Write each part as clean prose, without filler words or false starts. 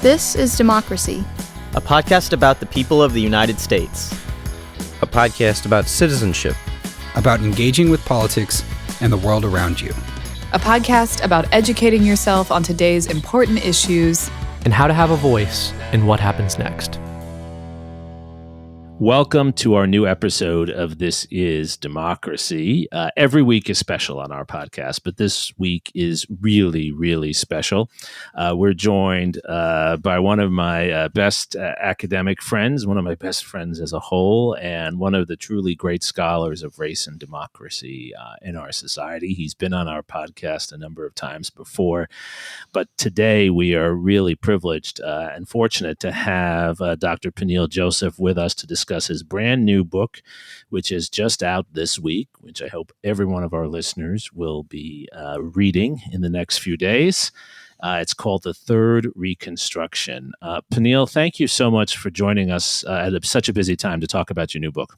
This is Democracy, a podcast about the people of the United States. A podcast about citizenship, about engaging with politics and the world around you. A podcast about educating yourself on today's important issues and how to have a voice in what happens next. Welcome to our new episode of This is Democracy. Every week is special on our podcast, but this week is really, really special. We're joined by one of my best academic friends, one of my best friends as a whole, and one of the truly great scholars of race and democracy in our society. He's been on our podcast a number of times before, but today we are really privileged and fortunate to have Dr. Peniel Joseph with us to discuss his brand new book, which is just out this week, which I hope every one of our listeners will be reading in the next few days. It's called The Third Reconstruction. Peniel, thank you so much for joining us at such a busy time to talk about your new book.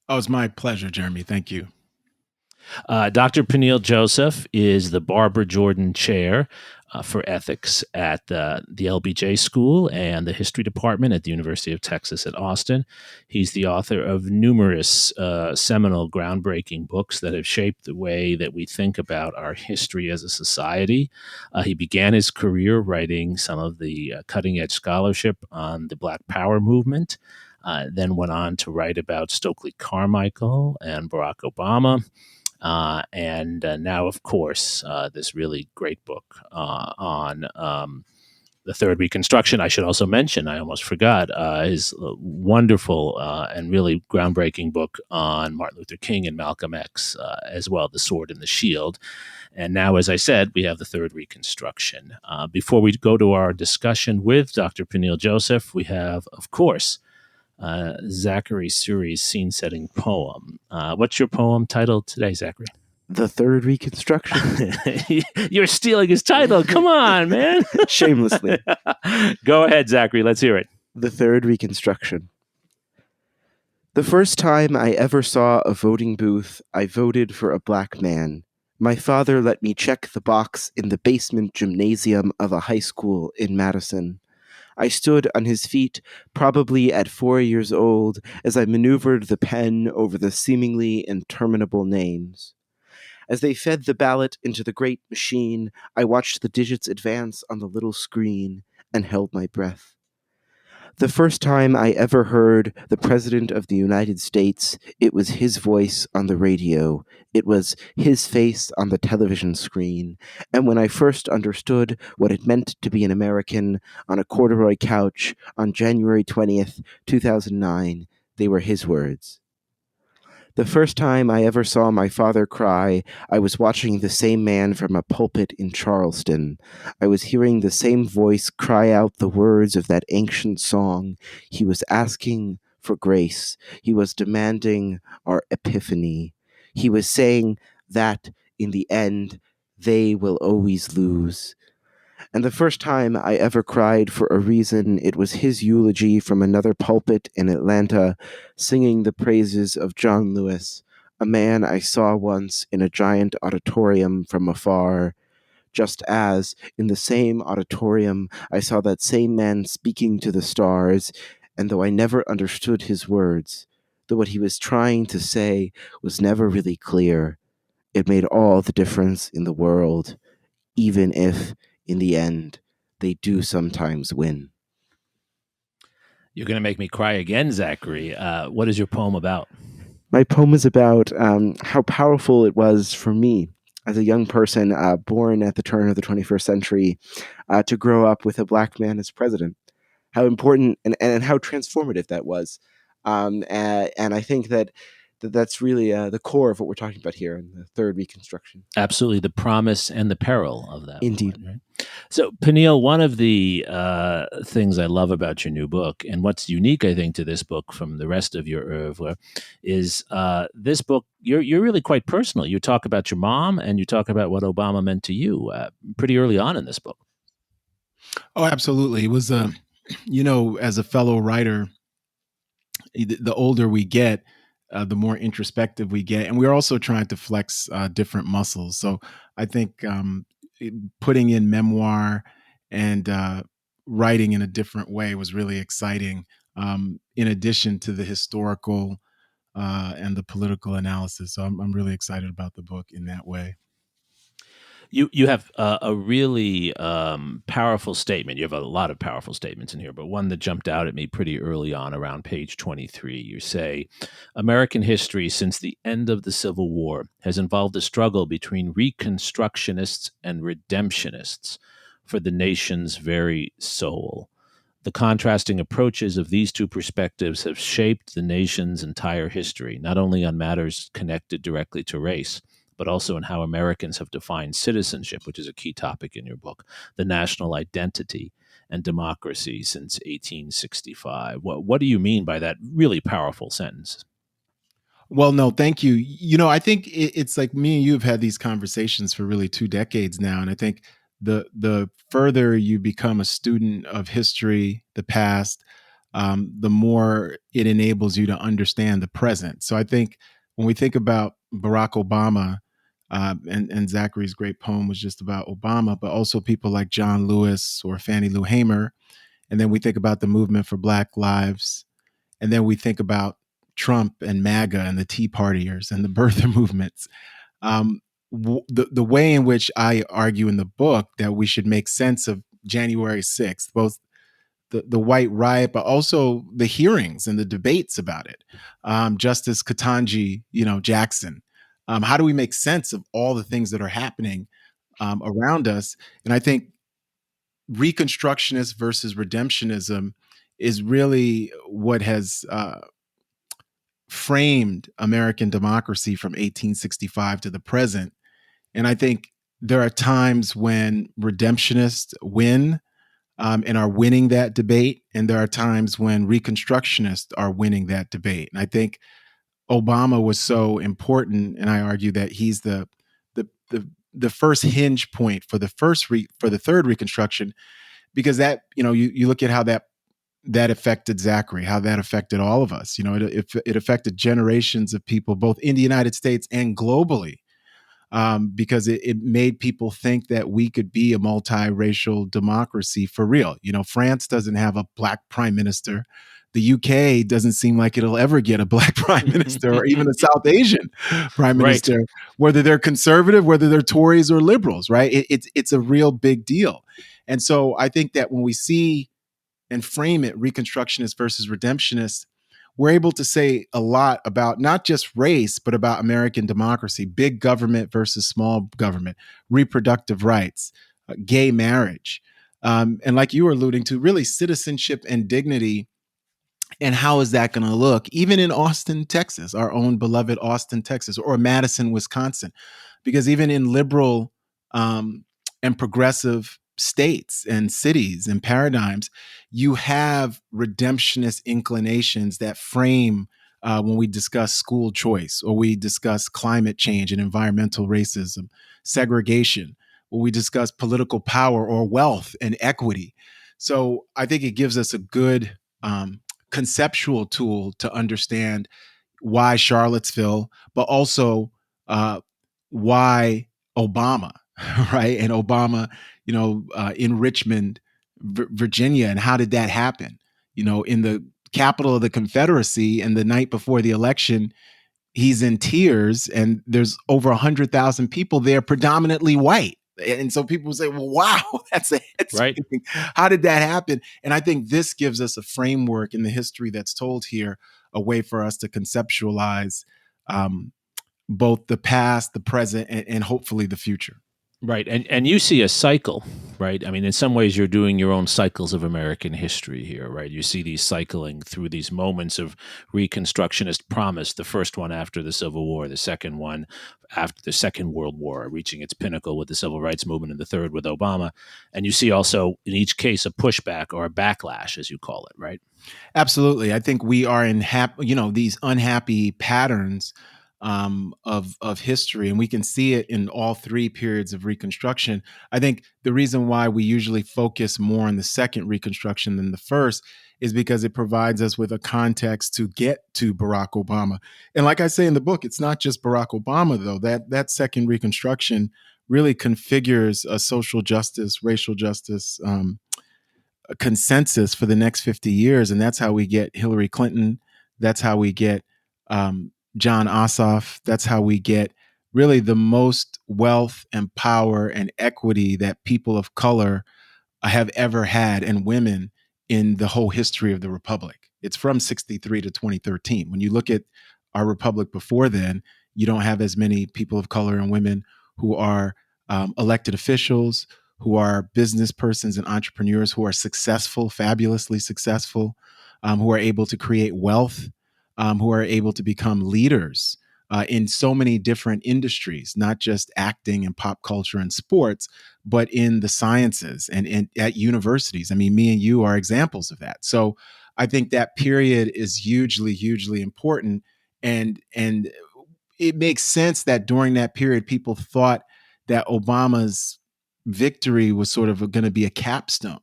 Oh, it's my pleasure, Jeremy. Thank you. Dr. Peniel Joseph is the Barbara Jordan Chair for Ethics at the LBJ School and the History Department at the University of Texas at Austin. He's the author of numerous seminal, groundbreaking books that have shaped the way that we think about our history as a society. He began his career writing some of the cutting-edge scholarship on the Black Power movement, then went on to write about Stokely Carmichael and Barack Obama. And now, of course, this really great book on the Third Reconstruction. I should also mention, I almost forgot, his wonderful and really groundbreaking book on Martin Luther King and Malcolm X as well, The Sword and the Shield. And now, as I said, we have the Third Reconstruction. Before we go to our discussion with Dr. Peniel Joseph, we have, of course, Zachary Suri's scene-setting poem. What's your poem titled today, Zachary? The Third Reconstruction. You're stealing his title. Come on, man. Shamelessly. Go ahead, Zachary. Let's hear it. The Third Reconstruction. The first time I ever saw a voting booth, I voted for a black man. My father let me check the box in the basement gymnasium of a high school in Madison. I stood on his feet, probably at 4 years old, as I maneuvered the pen over the seemingly interminable names. As they fed the ballot into the great machine, I watched the digits advance on the little screen and held my breath. The first time I ever heard the President of the United States, it was his voice on the radio. It was his face on the television screen. And when I first understood what it meant to be an American on a corduroy couch on January 20th, 2009, they were his words. The first time I ever saw my father cry, I was watching the same man from a pulpit in Charleston. I was hearing the same voice cry out the words of that ancient song. He was asking for grace. He was demanding our epiphany. He was saying that, in the end, they will always lose. And the first time I ever cried for a reason, it was his eulogy from another pulpit in Atlanta, singing the praises of John Lewis, a man I saw once in a giant auditorium from afar, just as, in the same auditorium, I saw that same man speaking to the stars, and though I never understood his words, though what he was trying to say was never really clear, it made all the difference in the world, even if, in the end, they do sometimes win. You're going to make me cry again, Zachary. What is your poem about? My poem is about how powerful it was for me as a young person born at the turn of the 21st century to grow up with a black man as president. How important and how transformative that was. And I think that's really the core of what we're talking about here in the Third Reconstruction. Absolutely, the promise and the peril of that. Indeed. Moment, right? So, Peniel, one of the things I love about your new book, and what's unique, I think, to this book from the rest of your oeuvre, is this book, you're really quite personal. You talk about your mom, and you talk about what Obama meant to you pretty early on in this book. Oh, absolutely. It was, as a fellow writer, the older we get, the more introspective we get. And we're also trying to flex different muscles. So I think putting in memoir and writing in a different way was really exciting. In addition to the historical and the political analysis, so I'm really excited about the book in that way. You have a really powerful statement. You have a lot of powerful statements in here, but one that jumped out at me pretty early on around page 23. You say, American history since the end of the Civil War has involved a struggle between Reconstructionists and Redemptionists for the nation's very soul. The contrasting approaches of these two perspectives have shaped the nation's entire history, not only on matters connected directly to race, but also in how Americans have defined citizenship, which is a key topic in your book, the national identity and democracy since 1865. What do you mean by that really powerful sentence? Well, no, thank you. I think it's like me and you have had these conversations for really 2 decades now, and I think the further you become a student of history, the past, the more it enables you to understand the present. So I think when we think about Barack Obama, and Zachary's great poem was just about Obama, but also people like John Lewis or Fannie Lou Hamer, and then we think about the movement for Black Lives, and then we think about Trump and MAGA and the Tea Partiers and the birther movements. The way in which I argue in the book that we should make sense of January 6th, both the white riot, but also the hearings and the debates about it. Justice Ketanji, Jackson. How do we make sense of all the things that are happening around us? And I think Reconstructionist versus Redemptionism is really what has framed American democracy from 1865 to the present. And I think there are times when redemptionists win and are winning that debate, and there are times when Reconstructionists are winning that debate. And I think Obama was so important, and I argue that he's the first hinge point for the third Reconstruction, because that you look at how that affected Zachary, how that affected all of us. It affected generations of people, both in the United States and globally, because it made people think that we could be a multiracial democracy for real. France doesn't have a Black prime minister. The UK doesn't seem like it'll ever get a Black prime minister or even a South Asian prime minister, whether they're conservative, whether they're Tories or liberals, right? It's a real big deal. And so I think that when we see and frame it Reconstructionist versus Redemptionist, we're able to say a lot about not just race, but about American democracy, big government versus small government, reproductive rights, gay marriage. And like you were alluding to, really citizenship and dignity. And how is that going to look, even in Austin, Texas, our own beloved Austin, Texas, or Madison, Wisconsin? Because even in liberal and progressive states and cities and paradigms, you have redemptionist inclinations that frame when we discuss school choice, or we discuss climate change and environmental racism, segregation, when we discuss political power or wealth and equity. So I think it gives us a good conceptual tool to understand why Charlottesville, but also why Obama, right? And Obama, in Richmond, Virginia, and how did that happen? In the capital of the Confederacy, and the night before the election, he's in tears, and there's over 100,000 people there, predominantly white. And so people say, well, wow, that's right. How did that happen? And I think this gives us a framework in the history that's told here, a way for us to conceptualize both the past, the present, and hopefully the future. Right. And you see a cycle, right? I mean, in some ways, you're doing your own cycles of American history here, right? You see these cycling through these moments of Reconstructionist promise, the first one after the Civil War, the second one after the Second World War, reaching its pinnacle with the Civil Rights Movement, and the third with Obama. And you see also, in each case, a pushback or a backlash, as you call it, right? Absolutely. I think we are in these unhappy patterns of history, and we can see it in all three periods of Reconstruction. I think the reason why we usually focus more on the second Reconstruction than the first is because it provides us with a context to get to Barack Obama. And like I say in the book, it's not just Barack Obama, though. That second Reconstruction really configures a social justice, racial justice a consensus for the next 50 years. And that's how we get Hillary Clinton. That's how we get John Ossoff. That's how we get really the most wealth and power and equity that people of color have ever had, and women, in the whole history of the republic. It's from 63 to 2013. When you look at our republic before then, you don't have as many people of color and women who are elected officials, who are business persons and entrepreneurs, who are successful, fabulously successful, who are able to create wealth, who are able to become leaders in so many different industries, not just acting and pop culture and sports, but in the sciences and at universities. I mean, me and you are examples of that. So I think that period is hugely, hugely important. And it makes sense that during that period, people thought that Obama's victory was sort of going to be a capstone.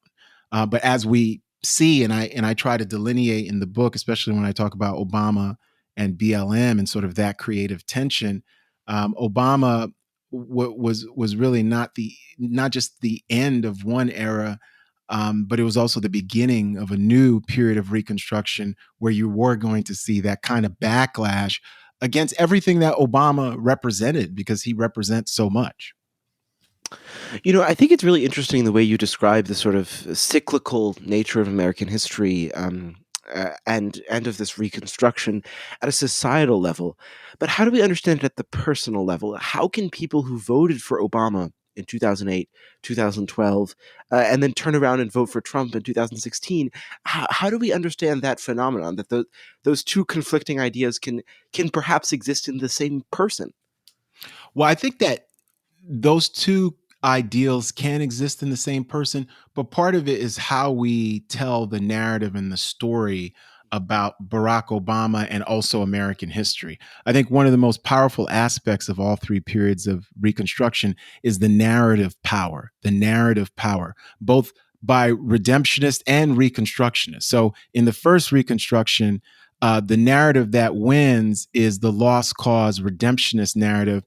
But as we see, and I try to delineate in the book, especially when I talk about Obama and BLM and sort of that creative tension, Obama was really not just the end of one era, but it was also the beginning of a new period of Reconstruction where you were going to see that kind of backlash against everything that Obama represented, because he represents so much. I think it's really interesting the way you describe the sort of cyclical nature of American history, and of this Reconstruction at a societal level. But how do we understand it at the personal level? How can people who voted for Obama in 2008, 2012, and then turn around and vote for Trump in 2016, how do we understand that phenomenon, that those two conflicting ideas can perhaps exist in the same person? Well, I think that those two ideals can exist in the same person, but part of it is how we tell the narrative and the story about Barack Obama and also American history. I think one of the most powerful aspects of all three periods of Reconstruction is the narrative power, both by redemptionist and reconstructionist. So in the first Reconstruction, the narrative that wins is the lost cause redemptionist narrative,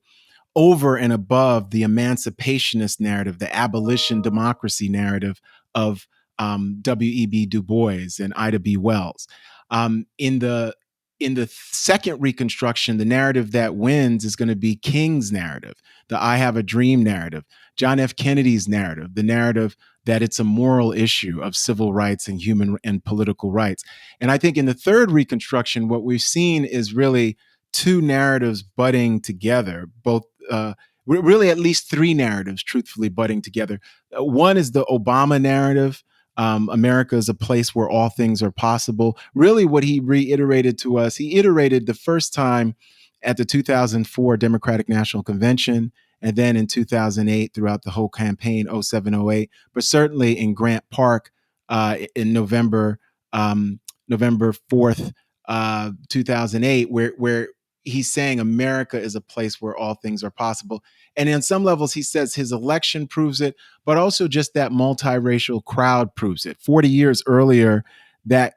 over and above the emancipationist narrative, the abolition democracy narrative of W.E.B. Du Bois and Ida B. Wells. In the second Reconstruction, the narrative that wins is going to be King's narrative, the I Have a Dream narrative, John F. Kennedy's narrative, the narrative that it's a moral issue of civil rights and human and political rights. And I think in the third Reconstruction, what we've seen is really two narratives budding together, both really at least three narratives, truthfully, budding together. One is the Obama narrative. America is a place where all things are possible. Really what he reiterated to us, he iterated the first time at the 2004 Democratic National Convention, and then in 2008 throughout the whole campaign, 07, 08, but certainly in Grant Park in November 4th, 2008, where he's saying America is a place where all things are possible. And on some levels, he says his election proves it, but also just that multiracial crowd proves it. 40 years earlier, that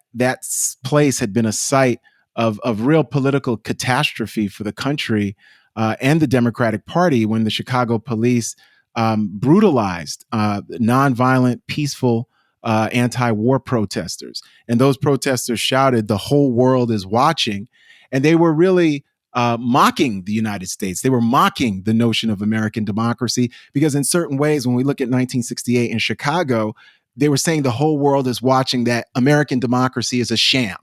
place had been a site of real political catastrophe for the country and the Democratic Party when the Chicago police brutalized nonviolent, peaceful anti-war protesters. And those protesters shouted, "The whole world is watching." And they were really mocking the United States. They were mocking the notion of American democracy, because in certain ways, when we look at 1968 in Chicago, they were saying the whole world is watching, that American democracy is a sham.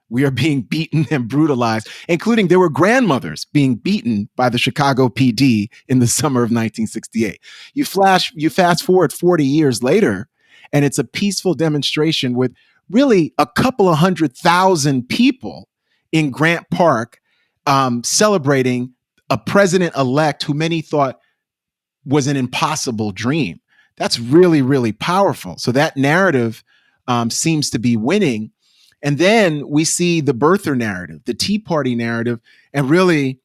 We are being beaten and brutalized, including there were grandmothers being beaten by the Chicago PD in the summer of 1968. You fast forward 40 years later, and it's a peaceful demonstration with really a couple of 100,000 people in Grant Park celebrating a president-elect who many thought was an impossible dream. That's really, really powerful. So that narrative seems to be winning. And then we see the birther narrative, the Tea Party narrative, and really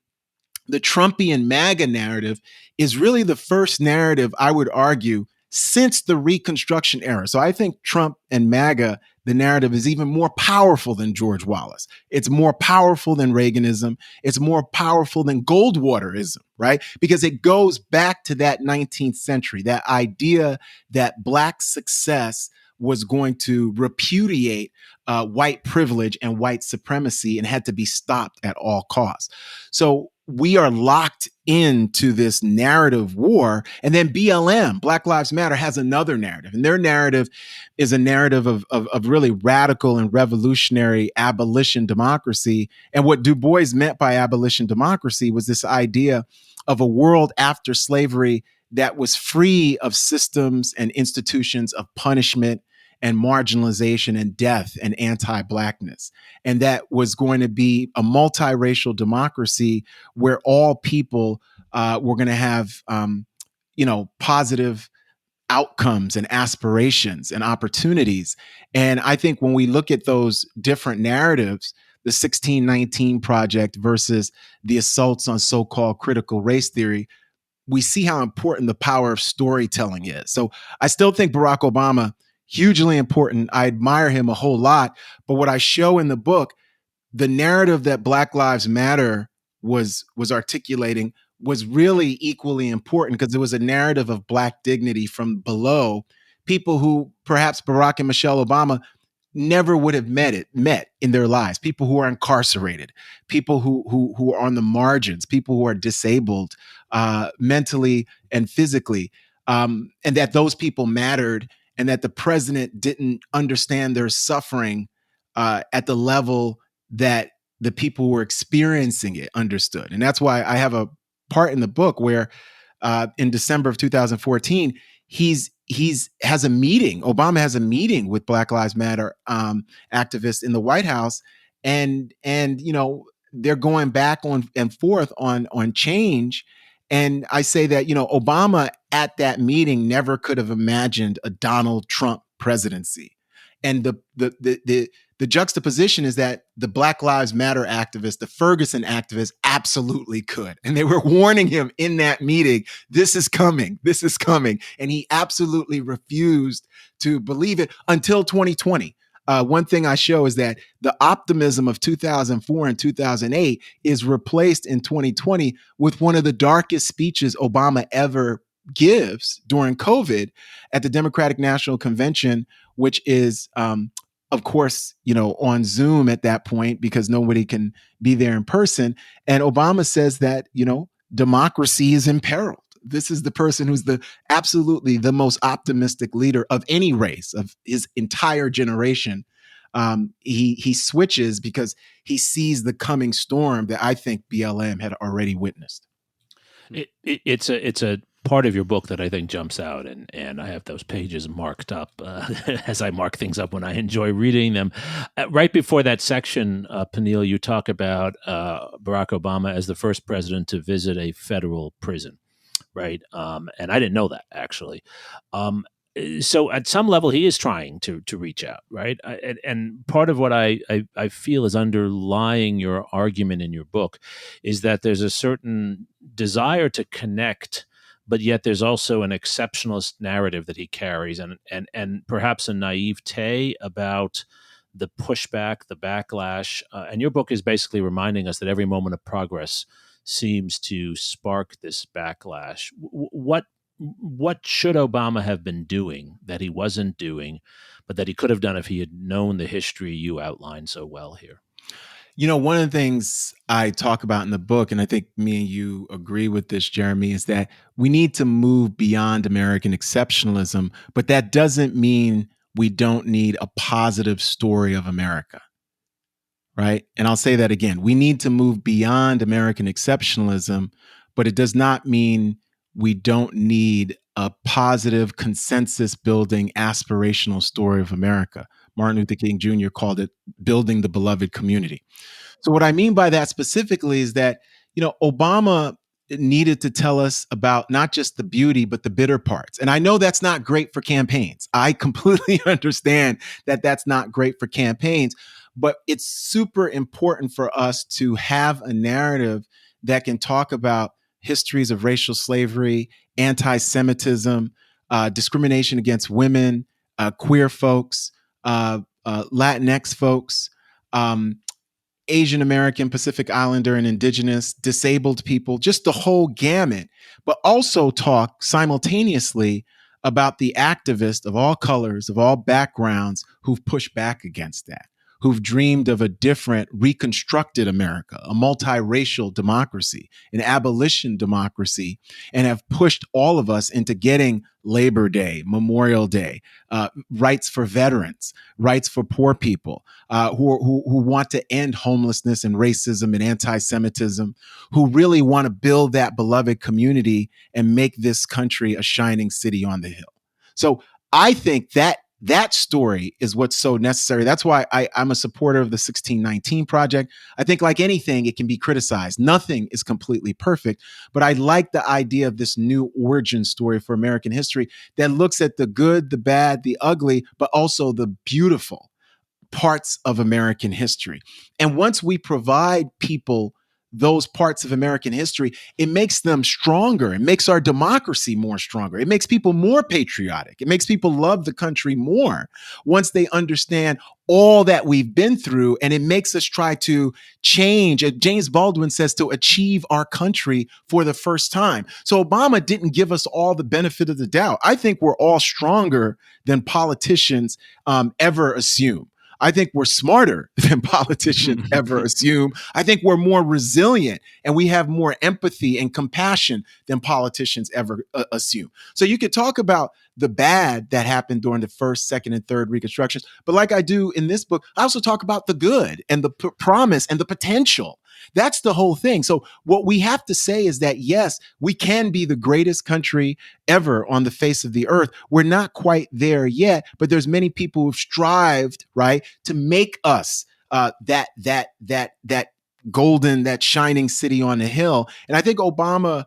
the Trumpian MAGA narrative is really the first narrative, I would argue, since the Reconstruction era. So I think Trump and MAGA, the narrative is even more powerful than George Wallace. It's more powerful than Reaganism. It's more powerful than Goldwaterism, right? Because it goes back to that 19th century, that idea that Black success was going to repudiate white privilege and white supremacy and had to be stopped at all costs. So we are locked into this narrative war. And then BLM, Black Lives Matter, has another narrative. And their narrative is a narrative of really radical and revolutionary abolition democracy. And what Du Bois meant by abolition democracy was this idea of a world after slavery that was free of systems and institutions of punishment and marginalization and death and anti-Blackness. And that was going to be a multiracial democracy where all people were going to have, positive outcomes and aspirations and opportunities. And I think when we look at those different narratives, the 1619 Project versus the assaults on so-called critical race theory, we see how important the power of storytelling is. So I still think Barack Obama, hugely important. I admire him a whole lot. But what I show in the book, the narrative that Black Lives Matter was articulating was really equally important because it was a narrative of Black dignity from below, people who perhaps Barack and Michelle Obama never would have met in their lives, people who are incarcerated, people who are on the margins, people who are disabled mentally and physically, and that those people mattered, and that the president didn't understand their suffering at the level that the people who were experiencing it understood. And that's why I have a part in the book where in December of 2014, Obama has a meeting with Black Lives Matter activists in the White House, and they're going back on and forth on change. And I say that, Obama at that meeting never could have imagined a Donald Trump presidency. And the juxtaposition is that the Black Lives Matter activists, the Ferguson activists, absolutely could. And they were warning him in that meeting, this is coming. And he absolutely refused to believe it until 2020. One thing I show is that the optimism of 2004 and 2008 is replaced in 2020 with one of the darkest speeches Obama ever gives during COVID at the Democratic National Convention, which is, of course, on Zoom at that point because nobody can be there in person. And Obama says that, democracy is imperiled. This is the person who's absolutely the most optimistic leader of any race of his entire generation. He switches because he sees the coming storm that I think BLM had already witnessed. It's a part of your book that I think jumps out, and I have those pages marked up as I mark things up when I enjoy reading them. Right before that section, Peniel, you talk about Barack Obama as the first president to visit a federal prison, right? And I didn't know that, actually. So at some level, he is trying to reach out, right? And part of what I feel is underlying your argument in your book is that there's a certain desire to connect, but yet there's also an exceptionalist narrative that he carries, and perhaps a naivete about the pushback, the backlash. And your book is basically reminding us that every moment of progress seems to spark this backlash. What should Obama have been doing that he wasn't doing, but that he could have done if he had known the history you outlined so well here? One of the things I talk about in the book, and I think me and you agree with this, Jeremy, is that we need to move beyond American exceptionalism, but that doesn't mean we don't need a positive story of America, right? And I'll say that again. We need to move beyond American exceptionalism, but it does not mean we don't need a positive consensus building aspirational story of America. Martin Luther King Jr. called it building the beloved community. So what I mean by that specifically is that, Obama needed to tell us about not just the beauty, but the bitter parts. And I know that's not great for campaigns. I completely understand that that's not great for campaigns, but it's super important for us to have a narrative that can talk about histories of racial slavery, anti-Semitism, discrimination against women, queer folks, Latinx folks, Asian American, Pacific Islander and Indigenous, disabled people, just the whole gamut, but also talk simultaneously about the activists of all colors, of all backgrounds, who've pushed back against that, who've dreamed of a different, reconstructed America, a multiracial democracy, an abolition democracy, and have pushed all of us into getting Labor Day, Memorial Day, rights for veterans, rights for poor people, who want to end homelessness and racism and anti-Semitism, who really want to build that beloved community and make this country a shining city on the hill. So I think that story is what's so necessary. That's why I'm a supporter of the 1619 Project. I think, like anything, it can be criticized. Nothing is completely perfect, but I like the idea of this new origin story for American history that looks at the good, the bad, the ugly, but also the beautiful parts of American history. And once we provide people those parts of American history, it makes them stronger. It makes our democracy more stronger. It makes people more patriotic. It makes people love the country more once they understand all that we've been through. And it makes us try to change. James Baldwin says, to achieve our country for the first time. So Obama didn't give us all the benefit of the doubt. I think we're all stronger than politicians ever assume. I think we're smarter than politicians ever assume. I think we're more resilient and we have more empathy and compassion than politicians ever assume. So you could talk about the bad that happened during the first, second, and third Reconstructions. But like I do in this book, I also talk about the good and the promise and the potential. That's the whole thing. So what we have to say is that, yes, we can be the greatest country ever on the face of the earth. We're not quite there yet, but there's many people who've strived, right, to make us that golden, that shining city on the hill. And I think Obama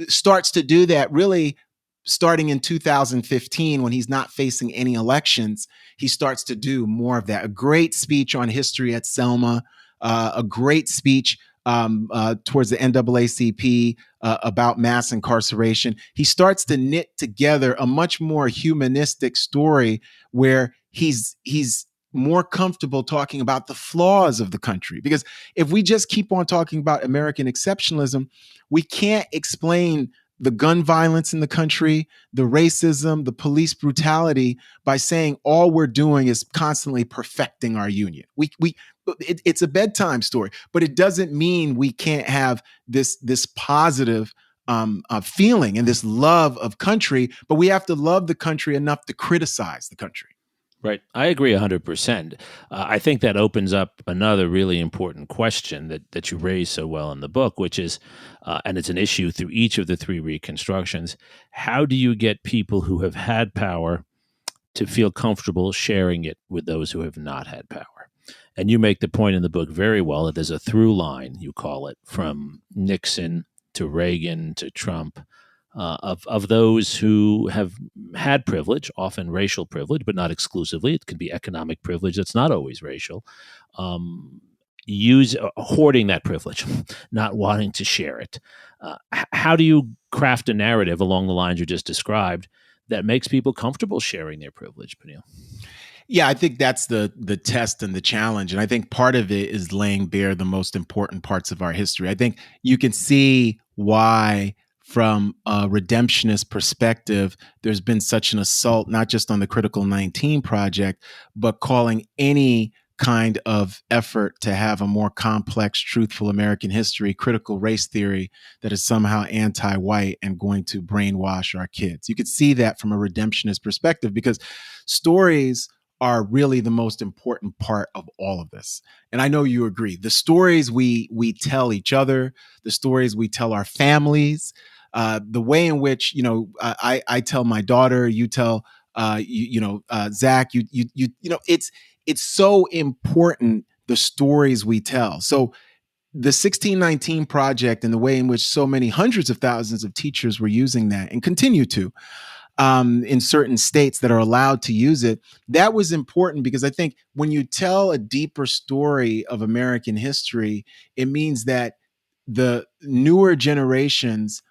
starts to do that really starting in 2015, when he's not facing any elections. He starts to do more of that. A great speech on history at Selma, a great speech towards the NAACP about mass incarceration. He starts to knit together a much more humanistic story where he's more comfortable talking about the flaws of the country. Because if we just keep on talking about American exceptionalism, we can't explain the gun violence in the country, the racism, the police brutality by saying all we're doing is constantly perfecting our union. It's a bedtime story, but it doesn't mean we can't have this positive feeling and this love of country, but we have to love the country enough to criticize the country. Right. I agree 100%. I think that opens up another really important question that you raise so well in the book, which is, and it's an issue through each of the three reconstructions, how do you get people who have had power to feel comfortable sharing it with those who have not had power? And you make the point in the book very well that there's a through line, you call it, from Nixon to Reagan to Trump, of those who have had privilege, often racial privilege, but not exclusively. It can be economic privilege that's not always racial. Hoarding that privilege, not wanting to share it. How do you craft a narrative along the lines you just described that makes people comfortable sharing their privilege, Peniel? Yeah, I think that's the test and the challenge. And I think part of it is laying bare the most important parts of our history. I think you can see why, from a redemptionist perspective, there's been such an assault, not just on the Critical 19 Project, but calling any kind of effort to have a more complex, truthful American history, critical race theory, that is somehow anti-white and going to brainwash our kids. You could see that from a redemptionist perspective, because stories are really the most important part of all of this. And I know you agree. The stories we tell each other, the stories we tell our families, the way in which, I tell my daughter, you tell, Zach, it's so important, the stories we tell. So the 1619 Project and the way in which so many hundreds of thousands of teachers were using that and continue to, in certain states that are allowed to use it, that was important, because I think when you tell a deeper story of American history, it means that the newer generations,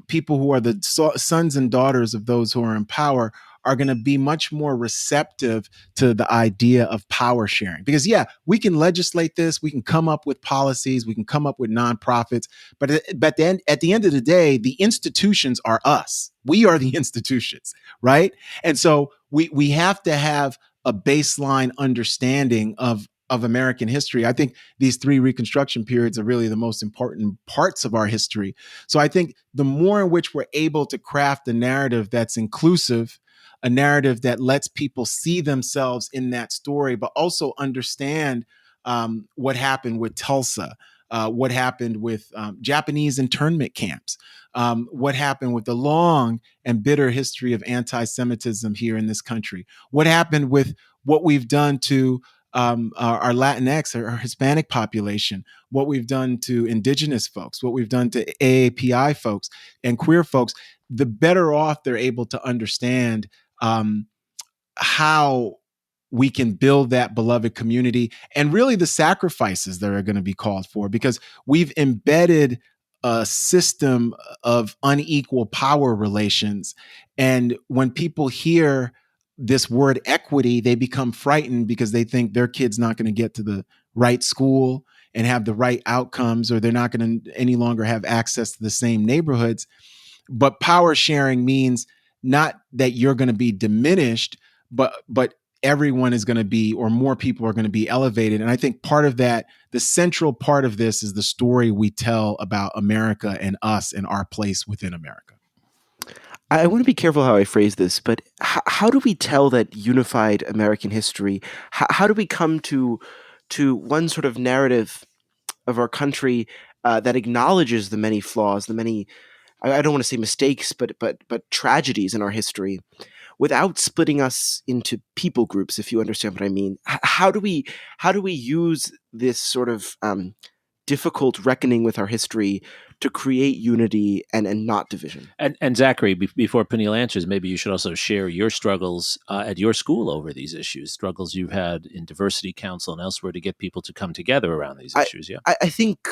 people who are the sons and daughters of those who are in power, are going to be much more receptive to the idea of power sharing. Because, yeah, we can legislate this, we can come up with policies, we can come up with nonprofits, but then at the end of the day, the institutions are us. We are the institutions, right? And so we have to have a baseline understanding of American history. I think these three Reconstruction periods are really the most important parts of our history. So I think the more in which we're able to craft a narrative that's inclusive, a narrative that lets people see themselves in that story, but also understand what happened with Tulsa, what happened with Japanese internment camps, what happened with the long and bitter history of anti-Semitism here in this country, what happened with what we've done to our Latinx or our Hispanic population, what we've done to indigenous folks, what we've done to AAPI folks and queer folks, the better off they're able to understand how we can build that beloved community and really the sacrifices that are going to be called for, because we've embedded a system of unequal power relations. And when people hear this word equity, they become frightened because they think their kid's not going to get to the right school and have the right outcomes, or they're not going to any longer have access to the same neighborhoods. But power sharing means not that you're going to be diminished, but everyone is going to be, or more people are going to be elevated. And I think part of that, the central part of this, is the story we tell about America and us and our place within America. I want to be careful how I phrase this, but how do we tell that unified American history? How do we come to one sort of narrative of our country that acknowledges the many flaws, the many, I don't want to say mistakes, but tragedies in our history, without splitting us into people groups, if you understand what I mean? How do we use this sort of difficult reckoning with our history to create unity and not division? And Zachary, before Peniel answers, maybe you should also share your struggles at your school over these issues, struggles you've had in diversity council and elsewhere to get people to come together around these issues. Yeah, I think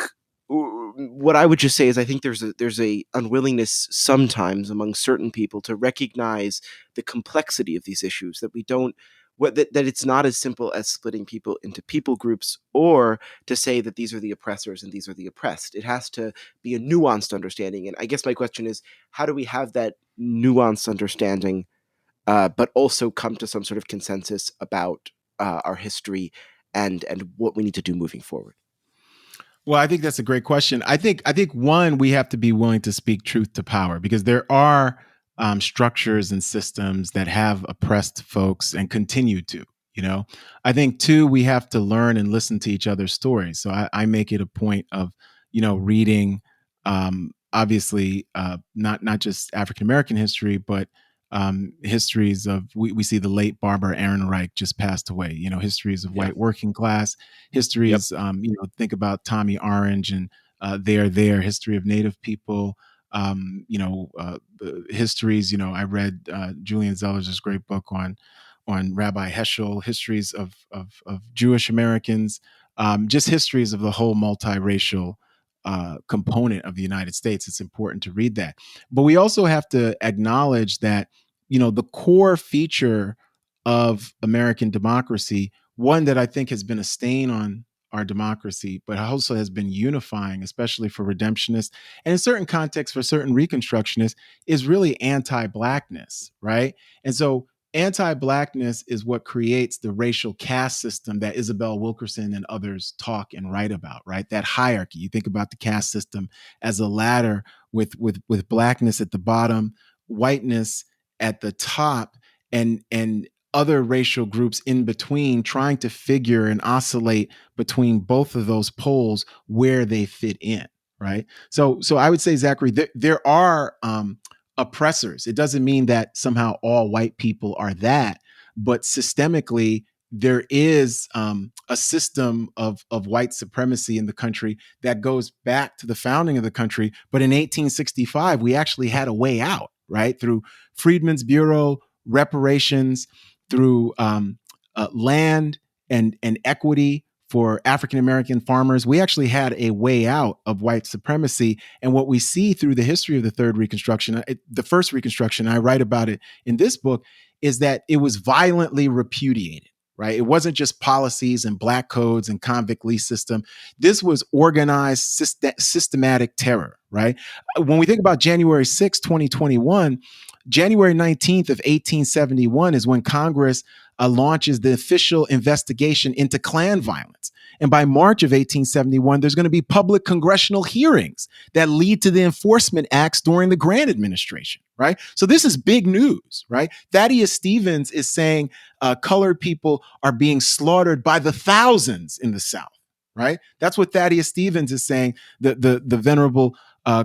what I would just say is I think there's a unwillingness sometimes among certain people to recognize the complexity of these issues, that we don't, that it's not as simple as splitting people into people groups, or to say that these are the oppressors and these are the oppressed. It has to be a nuanced understanding. And I guess my question is, how do we have that nuanced understanding, but also come to some sort of consensus about our history and what we need to do moving forward? Well, I think that's a great question. I think one, we have to be willing to speak truth to power, because there are structures and systems that have oppressed folks and continue to. I think two, we have to learn and listen to each other's stories. So I make it a point of reading, obviously not just African American history, but histories of, we see the late Barbara Ehrenreich just passed away, histories of white working class, histories, think about Tommy Orange and their history of Native people, histories, I read Julian Zeller's great book on Rabbi Heschel, histories of Jewish Americans, just histories of the whole multiracial component of the United States. It's important to read that. But we also have to acknowledge that, the core feature of American democracy, one that I think has been a stain on our democracy, but also has been unifying, especially for redemptionists and in certain contexts for certain Reconstructionists, is really anti-Blackness, right? And so anti-Blackness is what creates the racial caste system that Isabel Wilkerson and others talk and write about, right? That hierarchy. You think about the caste system as a ladder with Blackness at the bottom, whiteness at the top, and other racial groups in between, trying to figure and oscillate between both of those poles where they fit in, right? So I would say, Zachary, there are oppressors. It doesn't mean that somehow all white people are that, but systemically, there is a system of white supremacy in the country that goes back to the founding of the country. But in 1865, we actually had a way out, right? Through Freedmen's Bureau, reparations, through land and equity for African-American farmers. We actually had a way out of white supremacy. And what we see through the history of the Third Reconstruction, the First Reconstruction, I write about it in this book, is that it was violently repudiated. Right. It wasn't just policies and black codes and convict lease system. This was organized, systematic terror. Right. When we think about January 6, 2021, January 19th of 1871 is when Congress launches the official investigation into Klan violence. And by March of 1871, there's going to be public congressional hearings that lead to the enforcement acts during the Grant administration, right? So this is big news, right? Thaddeus Stevens is saying colored people are being slaughtered by the thousands in the South, right? That's what Thaddeus Stevens is saying. The venerable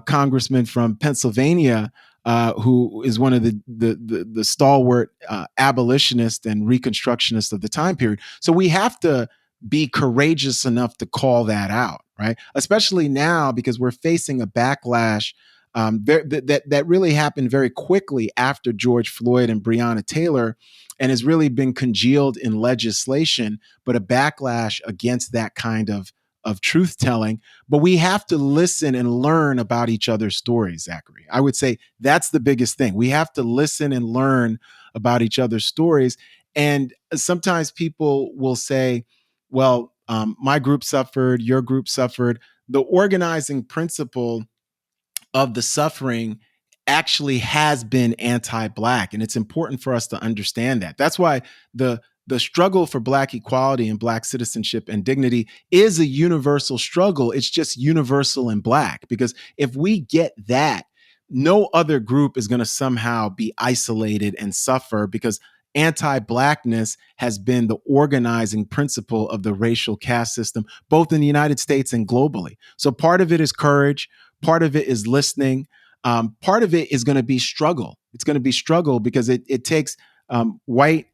congressman from Pennsylvania, who is one of the stalwart abolitionists and reconstructionists of the time period. So we have to be courageous enough to call that out, right? Especially now because we're facing a backlash that really happened very quickly after George Floyd and Breonna Taylor, and has really been congealed in legislation, but a backlash against that kind of truth telling. But we have to listen and learn about each other's stories, Zachary. I would say that's the biggest thing. We have to listen and learn about each other's stories. And sometimes people will say, well, my group suffered, your group suffered. The organizing principle of the suffering actually has been anti-Black. And it's important for us to understand that. That's why the struggle for Black equality and Black citizenship and dignity is a universal struggle. It's just universal in Black, because if we get that, no other group is going to somehow be isolated and suffer, because anti-Blackness has been the organizing principle of the racial caste system, both in the United States and globally. So part of it is courage. Part of it is listening. Part of it is going to be struggle. It's going to be struggle because it takes white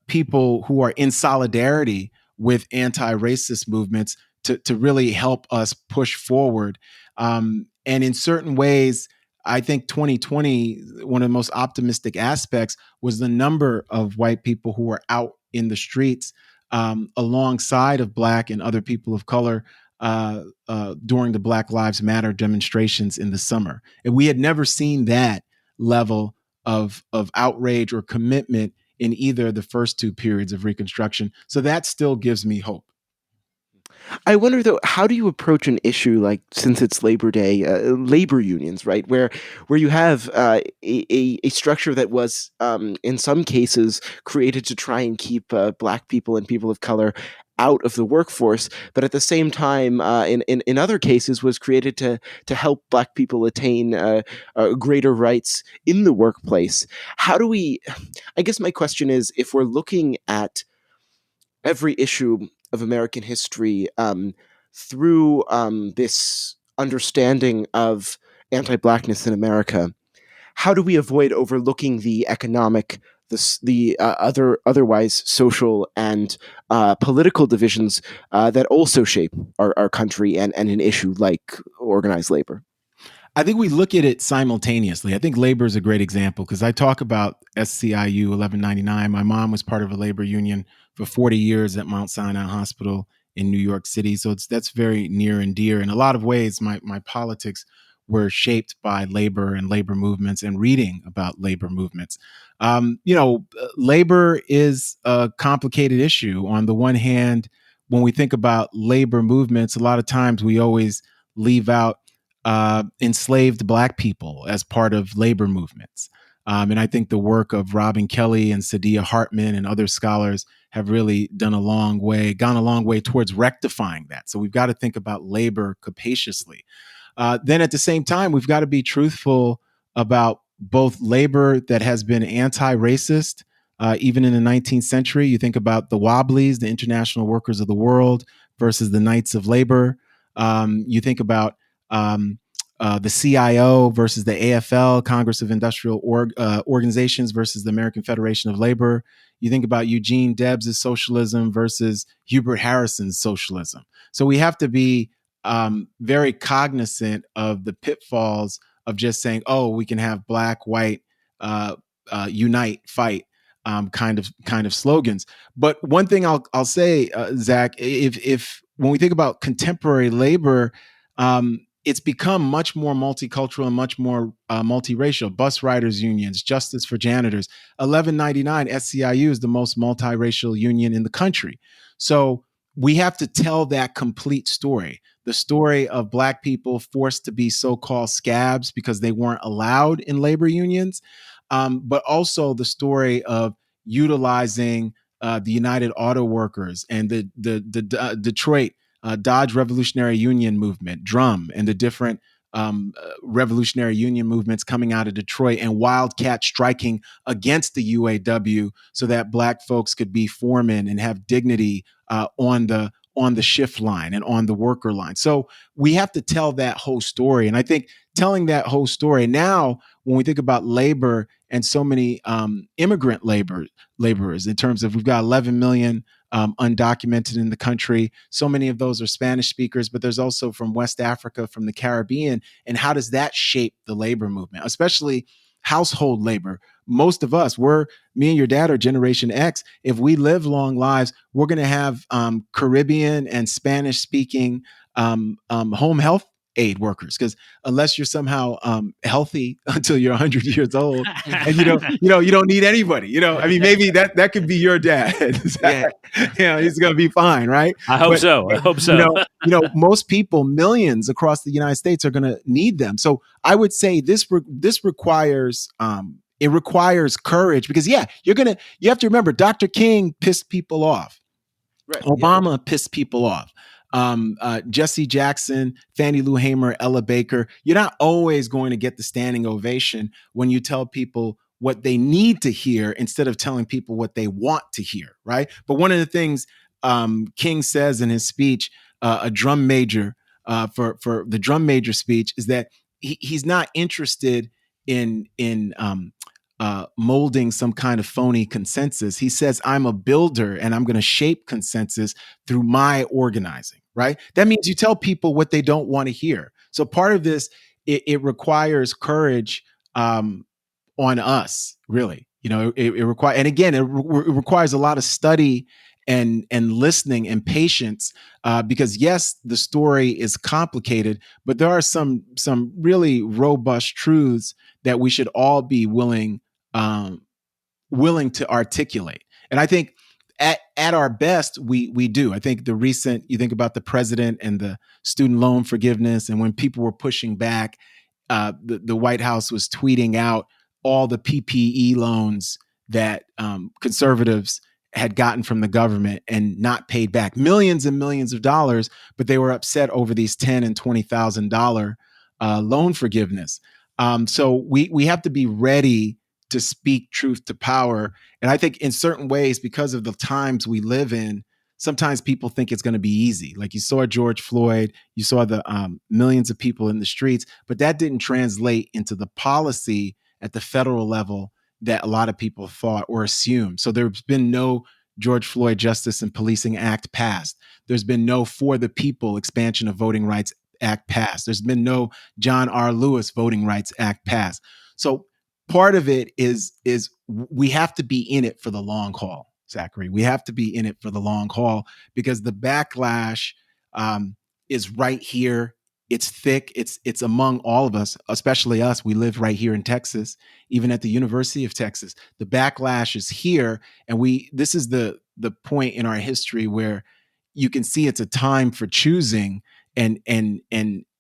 people who are in solidarity with anti-racist movements to really help us push forward. And in certain ways, I think 2020, one of the most optimistic aspects was the number of white people who were out in the streets alongside of Black and other people of color during the Black Lives Matter demonstrations in the summer. And we had never seen that level of outrage or commitment in either of the first two periods of Reconstruction. So that still gives me hope. I wonder, though, how do you approach an issue like, since it's Labor Day, labor unions, right, where you have a structure that was, in some cases, created to try and keep Black people and people of color out of the workforce, but at the same time, in other cases, was created to help Black people attain greater rights in the workplace. How do we? I guess my question is, if we're looking at every issue of American history through this understanding of anti-Blackness in America, how do we avoid overlooking the economic, the otherwise social and political divisions that also shape our country and an issue like organized labor? I think we look at it simultaneously. I think labor is a great example because I talk about SCIU 1199. My mom was part of a labor union for 40 years at Mount Sinai Hospital in New York City. So that's very near and dear. In a lot of ways, my politics were shaped by labor and labor movements and reading about labor movements. Labor is a complicated issue. On the one hand, when we think about labor movements, a lot of times we always leave out enslaved Black people as part of labor movements. And I think the work of Robin Kelly and Saidiya Hartman and other scholars have really gone a long way towards rectifying that. So we've got to think about labor capaciously. Then at the same time, we've got to be truthful about both labor that has been anti-racist, even in the 19th century. You think about the Wobblies, the International Workers of the World, versus the Knights of Labor. You think about the CIO versus the AFL, Congress of Industrial Organizations, versus the American Federation of Labor. You think about Eugene Debs' socialism versus Hubert Harrison's socialism. So we have to be very cognizant of the pitfalls of just saying, oh, we can have Black, white, unite, fight kind of slogans. But one thing I'll say, Zach, if when we think about contemporary labor, it's become much more multicultural and much more multiracial. Bus riders unions, justice for janitors. 1199 SCIU is the most multiracial union in the country. So we have to tell that complete story. The story of Black people forced to be so-called scabs because they weren't allowed in labor unions, but also the story of utilizing the United Auto Workers and the Detroit Dodge Revolutionary Union movement, DRUM, and the different revolutionary union movements coming out of Detroit, and Wildcat striking against the UAW so that Black folks could be foremen and have dignity on the shift line and on the worker line. So we have to tell that whole story. And I think telling that whole story now, when we think about labor and so many immigrant laborers, in terms of we've got 11 million undocumented in the country. So many of those are Spanish speakers, but there's also from West Africa, from the Caribbean. And how does that shape the labor movement, especially household labor? Most of us, me and your dad are Generation X. If we live long lives, we're going to have Caribbean and Spanish speaking home health aid workers, because unless you're somehow healthy until you're 100 years old, and you don't need anybody. I mean, maybe that could be your dad. He's going to be fine, right? I hope so. Most people, millions across the United States, are going to need them. So I would say this requires it requires courage, because you have to remember, Dr. King pissed people off. Right. Obama pissed people off. Jesse Jackson, Fannie Lou Hamer, Ella Baker. You're not always going to get the standing ovation when you tell people what they need to hear instead of telling people what they want to hear, right? But one of the things King says in his speech, a drum major for the drum major speech, is that he's not interested in molding some kind of phony consensus. He says, I'm a builder and I'm going to shape consensus through my organizing, right? That means you tell people what they don't want to hear. So part of this, it requires courage on us, really. It requires, and again, it requires a lot of study and listening and patience, because yes, the story is complicated, but there are some really robust truths that we should all be willing to articulate. And I think at our best, we do. I think you think about the president and the student loan forgiveness, and when people were pushing back, the White House was tweeting out all the PPE loans that conservatives had gotten from the government and not paid back, millions and millions of dollars, but they were upset over these $10,000 and $20,000 loan forgiveness. So we have to be ready to speak truth to power. And I think in certain ways, because of the times we live in, sometimes people think it's going to be easy. Like you saw George Floyd, you saw the millions of people in the streets, but that didn't translate into the policy at the federal level that a lot of people thought or assumed. So there's been no George Floyd Justice and Policing Act passed. There's been no For the People expansion of Voting Rights Act passed. There's been no John R. Lewis Voting Rights Act passed. So part of it is we have to be in it for the long haul, Zachary. We have to be in it for the long haul, because the backlash is right here. It's thick. It's among all of us, especially us. We live right here in Texas, even at the University of Texas. The backlash is here, and this is the point in our history where you can see it's a time for choosing and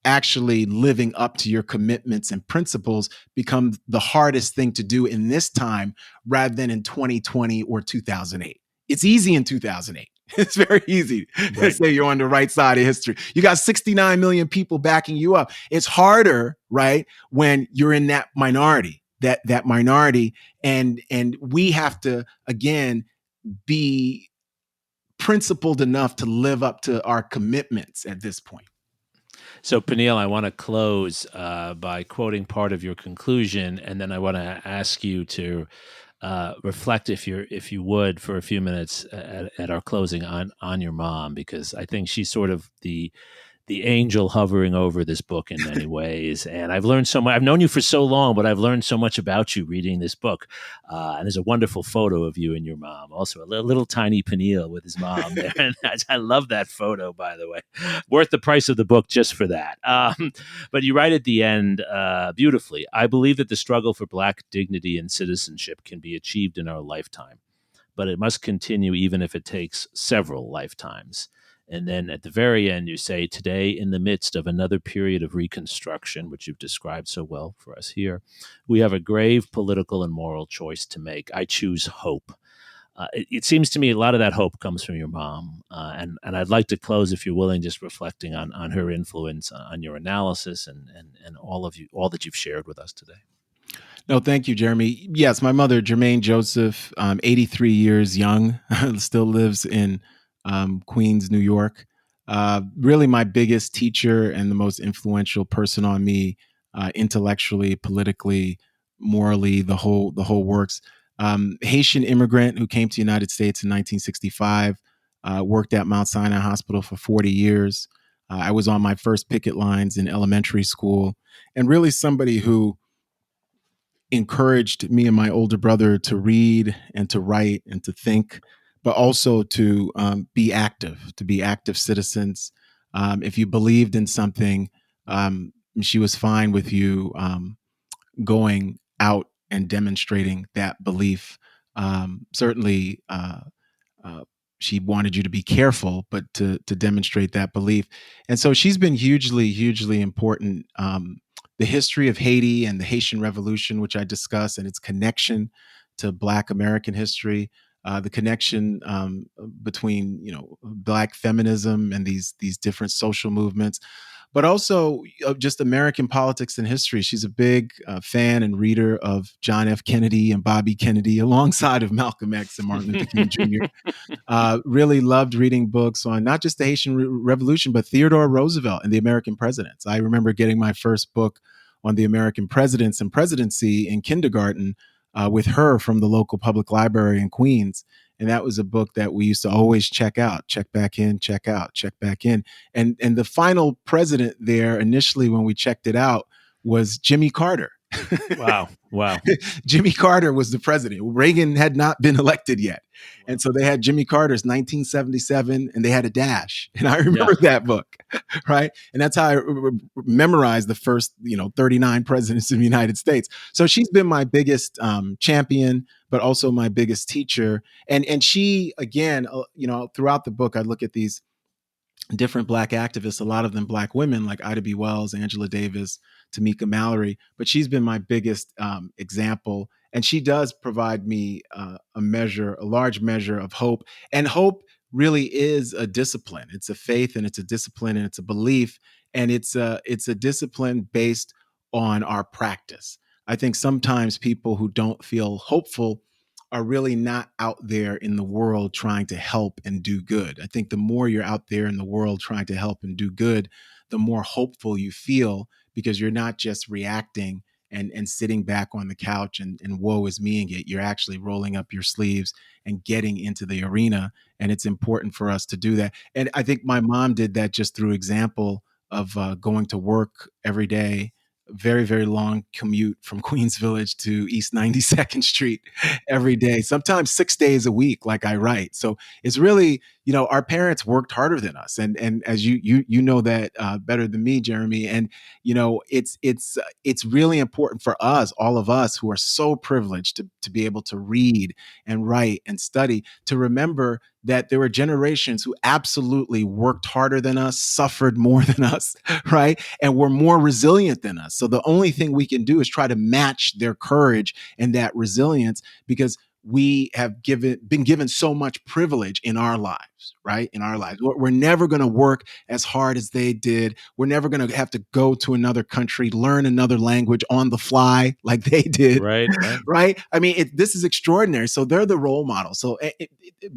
actually living up to your commitments and principles become the hardest thing to do in this time rather than in 2020 or 2008. It's easy in 2008. It's very easy to say you're on the right side of history. You got 69 million people backing you up. It's harder, right, when you're in that minority, that minority. And we have to, again, be principled enough to live up to our commitments at this point. So, Peniel, I want to close by quoting part of your conclusion, and then I want to ask you to reflect, if you would, for a few minutes at our closing on your mom, because I think she's sort of the the angel hovering over this book in many ways. And I've learned so much. I've known you for so long, but I've learned so much about you reading this book. And there's a wonderful photo of you and your mom, also a little tiny Peniel with his mom there. And I love that photo, by the way. Worth the price of the book just for that. But you write at the end beautifully, I believe that the struggle for Black dignity and citizenship can be achieved in our lifetime, but it must continue even if it takes several lifetimes. And then at the very end, you say, today, in the midst of another period of reconstruction, which you've described so well for us here, we have a grave political and moral choice to make. I choose hope. It seems to me a lot of that hope comes from your mom. And I'd like to close, if you're willing, just reflecting on her influence on your analysis and all that you've shared with us today. No, thank you, Jeremy. Yes, my mother, Jeremi and Joseph, 83 years young, still lives in Queens, New York. Really my biggest teacher and the most influential person on me, intellectually, politically, morally, the whole works. Haitian immigrant who came to the United States in 1965, worked at Mount Sinai Hospital for 40 years. I was on my first picket lines in elementary school, and really somebody who encouraged me and my older brother to read and to write and to think, but also to be active citizens. If you believed in something, she was fine with you going out and demonstrating that belief. Certainly, she wanted you to be careful, but to demonstrate that belief. And so she's been hugely important. The history of Haiti and the Haitian Revolution, which I discuss, and its connection to Black American history, the connection between Black feminism and these different social movements, but also just American politics and history. She's a big fan and reader of John F. Kennedy and Bobby Kennedy, alongside of Malcolm X and Martin Luther King Jr. Really loved reading books on not just the Haitian Revolution, but Theodore Roosevelt and the American presidents. I remember getting my first book on the American presidents and presidency in kindergarten with her from the local public library in Queens. And that was a book that we used to always check out, check back in, check out, check back in. And the final president there initially when we checked it out was Jimmy Carter. Wow. Jimmy Carter was the president. Reagan had not been elected yet. And so they had Jimmy Carter's 1977 and they had a dash. And I remember that book, right? And that's how I memorized the first, 39 presidents of the United States. So she's been my biggest champion, but also my biggest teacher. And she, again, throughout the book, I look at these different Black activists, a lot of them Black women like Ida B. Wells, Angela Davis, Tamika Mallory, but she's been my biggest example. And she does provide me a large measure of hope. And hope really is a discipline. It's a faith and it's a discipline and it's a belief. And it's a discipline based on our practice. I think sometimes people who don't feel hopeful are really not out there in the world trying to help and do good. I think the more you're out there in the world trying to help and do good, the more hopeful you feel, because you're not just reacting and sitting back on the couch and woe is meing it. You're actually rolling up your sleeves and getting into the arena. And it's important for us to do that. And I think my mom did that just through example of going to work every day, very, very long commute from Queens Village to East 92nd Street every day, sometimes 6 days a week, like I write. So it's really, our parents worked harder than us. And as you know that better than me, Jeremy. And, it's really important for us, all of us who are so privileged to be able to read and write and study, to remember that there were generations who absolutely worked harder than us, suffered more than us, right? And were more resilient than us. So the only thing we can do is try to match their courage and that resilience, because we have been given so much privilege in our lives, right? In our lives. We're never going to work as hard as they did. We're never going to have to go to another country, learn another language on the fly like they did. Right. Right? I mean, this is extraordinary. So they're the role model. So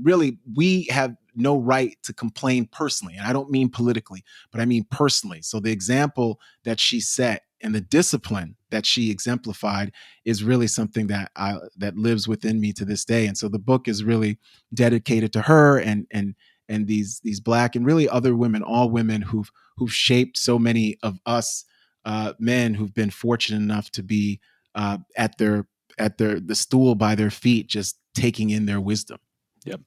really, we have no right to complain personally. And I don't mean politically, but I mean personally. So the example that she set and the discipline that she exemplified is really something that lives within me to this day. And so the book is really dedicated to her and and these Black and really other women, all women who've shaped so many of us men who've been fortunate enough to be at the stool by their feet, just taking in their wisdom. Yep.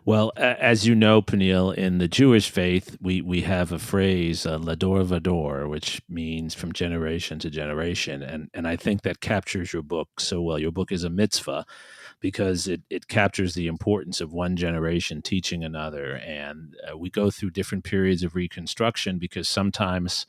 Well, as you know, Peniel, in the Jewish faith, we have a phrase, "Lador vador," which means from generation to generation, and I think that captures your book so well. Your book is a mitzvah because it captures the importance of one generation teaching another, and we go through different periods of Reconstruction because sometimes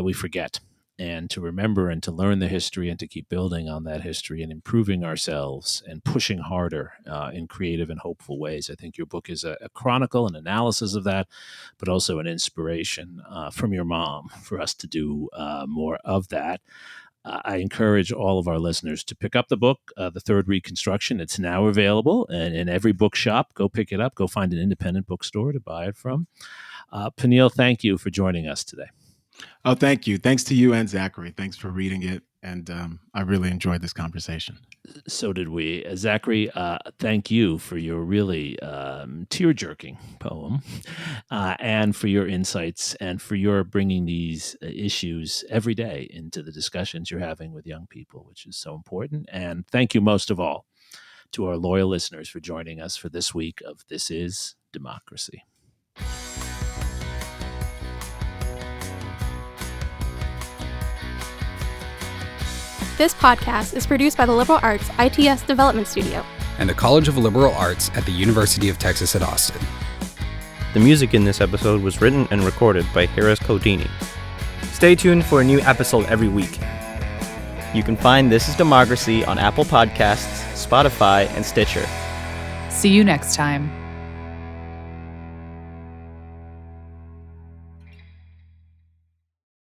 we forget. And to remember and to learn the history and to keep building on that history and improving ourselves and pushing harder in creative and hopeful ways. I think your book is a chronicle, an analysis of that, but also an inspiration from your mom for us to do more of that. I encourage all of our listeners to pick up the book, The Third Reconstruction. It's now available in every bookshop. Go pick it up. Go find an independent bookstore to buy it from. Peniel, thank you for joining us today. Oh, thank you. Thanks to you and Zachary. Thanks for reading it. And I really enjoyed this conversation. So did we. Zachary, thank you for your really tear-jerking poem and for your insights and for your bringing these issues every day into the discussions you're having with young people, which is so important. And thank you most of all to our loyal listeners for joining us for this week of This Is Democracy. This podcast is produced by the Liberal Arts ITS Development Studio and the College of Liberal Arts at the University of Texas at Austin. The music in this episode was written and recorded by Harris Codini. Stay tuned for a new episode every week. You can find This Is Democracy on Apple Podcasts, Spotify, and Stitcher. See you next time.